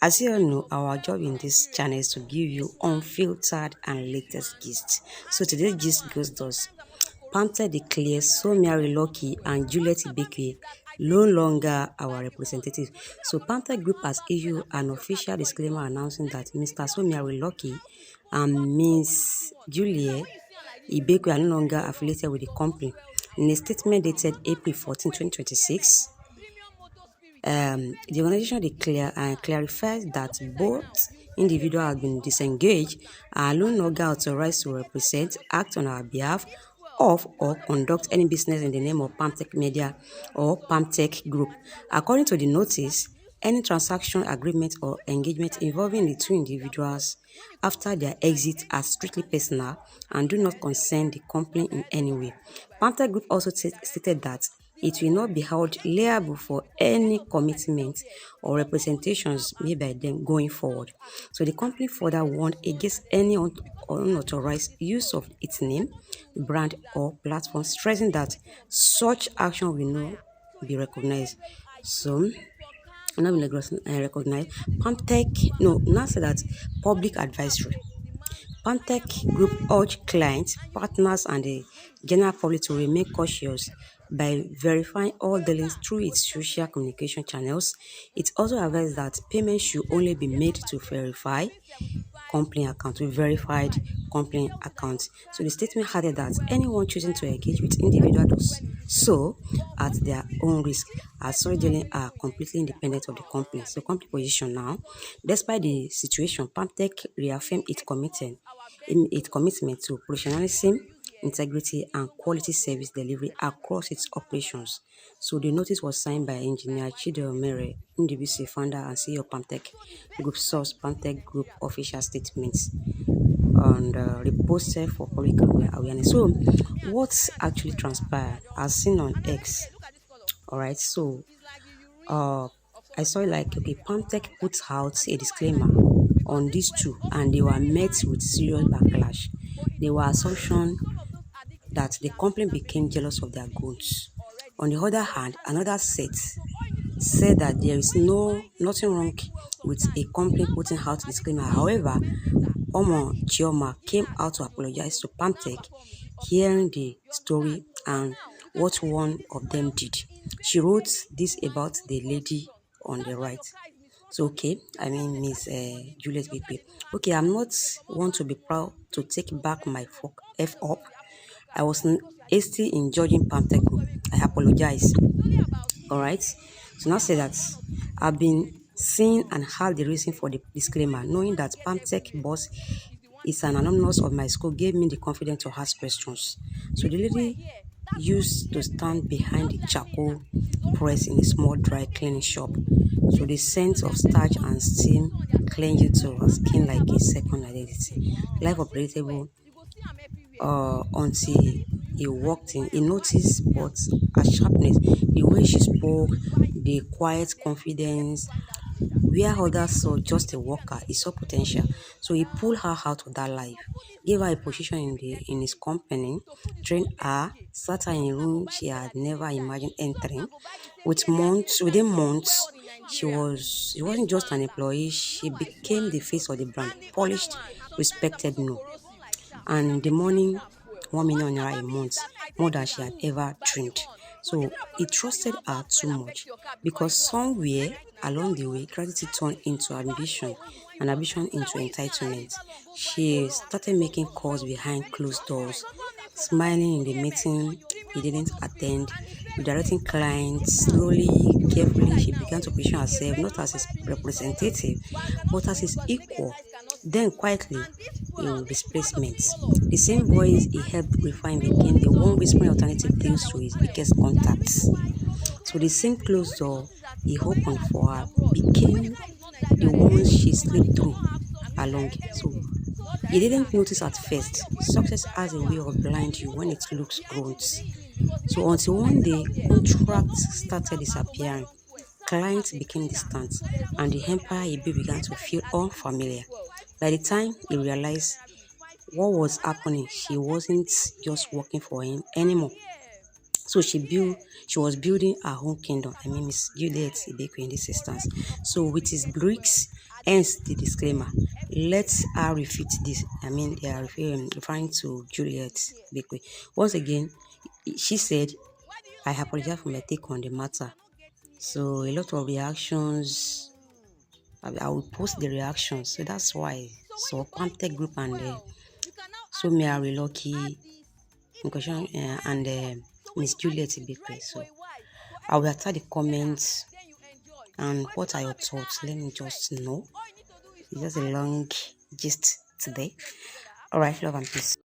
As you all know, our job in this channel is to give you unfiltered and latest gist. So today's gist goes thus. Pamtech declares Somiari Lucky and Juliet Ibekwe no longer our representative. So Pamtech Group has issued an official disclaimer announcing that Mr. Somiari Lucky and Ms. Juliet Ibekwe are no longer affiliated with the company. In a statement dated April 14, 2026, the organization declares and clarifies that both individuals have been disengaged and are no longer authorized to represent, act on our behalf of, or conduct any business in the name of Pamtech Media or Pamtech Group. According to the notice, any transaction, agreement, or engagement involving the two individuals after their exit are strictly personal and do not concern the company in any way. Pamtech Group also stated that it will not be held liable for any commitment or representations made by them going forward. So the company further warned against any unauthorized use of its name, brand, or platform, stressing that such action will not be recognized. So, not be recognized. Pamtech, now say that public advisory. Pamtech Group urged clients, partners, and the general public to remain cautious by verifying all dealings through its social communication channels. It also advised that payments should only be made to verify company account with verified company accounts. So the statement added that anyone choosing to engage with individuals does so at their own risk, as such dealing are completely independent of the company. So company position now, despite the situation, Pamtech reaffirmed its commitment to professionalism, integrity, and quality service delivery across its operations. So the notice was signed by Engineer Chidomere, NDBC founder and CEO of Pamtech Group. Source Pamtech Group official statements and reposted for public awareness. So what actually transpired as seen on X? All right, so I saw it like, okay, Pamtech put out a disclaimer on these two and they were met with serious backlash. They were assumption that the company became jealous of their goods. On the other hand, another set said that there is nothing wrong with a company putting out disclaimer. However, Omo Chioma came out to apologize to Pamtech, hearing the story and what one of them did. She wrote this about the lady on the right. So, okay, I mean Miss Juliet Ibekwe. Okay, I'm not one to be proud to take back my F up. I was hasty in judging Pamtech Group. I apologize. All right. So now say that I've been seeing and heard the reason for the disclaimer, knowing that Pamtech boss is an alumnus of my school gave me the confidence to ask questions. So the lady used to stand behind the charcoal press in a small dry cleaning shop. So the scent of starch and steam clinging to her skin like a second identity. Life operatable until he walked in. He noticed but her sharpness, the way she spoke, the quiet confidence. Where others saw just a worker, he saw potential. So he pulled her out of that life, gave her a position in his company, trained her, sat her in a room she had never imagined entering. Within months, she wasn't just an employee, she became the face of the brand, polished, respected, no. And the morning, 1 million naira a month, more than she had ever dreamed. So he trusted her too much because somewhere along the way, gratitude turned into ambition and ambition into entitlement. She started making calls behind closed doors, smiling in the meeting he didn't attend, redirecting clients. Slowly, carefully, she began to position herself not as his representative, but as his equal. Then quietly, in displacements, the same voice he helped refine became the one whispering alternative deals to his biggest contacts. So the same closed door he opened for her became the ones she slipped through along. So he didn't notice at first. Success has a way of blind you when it looks grunt. So until one day, contracts started disappearing, clients became distant, and the empire he built began to feel unfamiliar. By the time he realized what was happening, she wasn't just working for him anymore. So she was building her own kingdom. I mean, Miss Juliet Ibekwe in this instance. So with his bricks Hence the disclaimer. Let her refute this. I mean, they are referring to Juliet Ibekwe. Once again, she said, I apologize for my take on the matter. So a lot of reactions. I will post the reactions. So that's why. So Pamtech Group and Somiari Lucky and Miss Juliet Ibekwe. So I will attack the comments. And what are your thoughts? Let me just know. It's just a long gist today. All right, love and peace.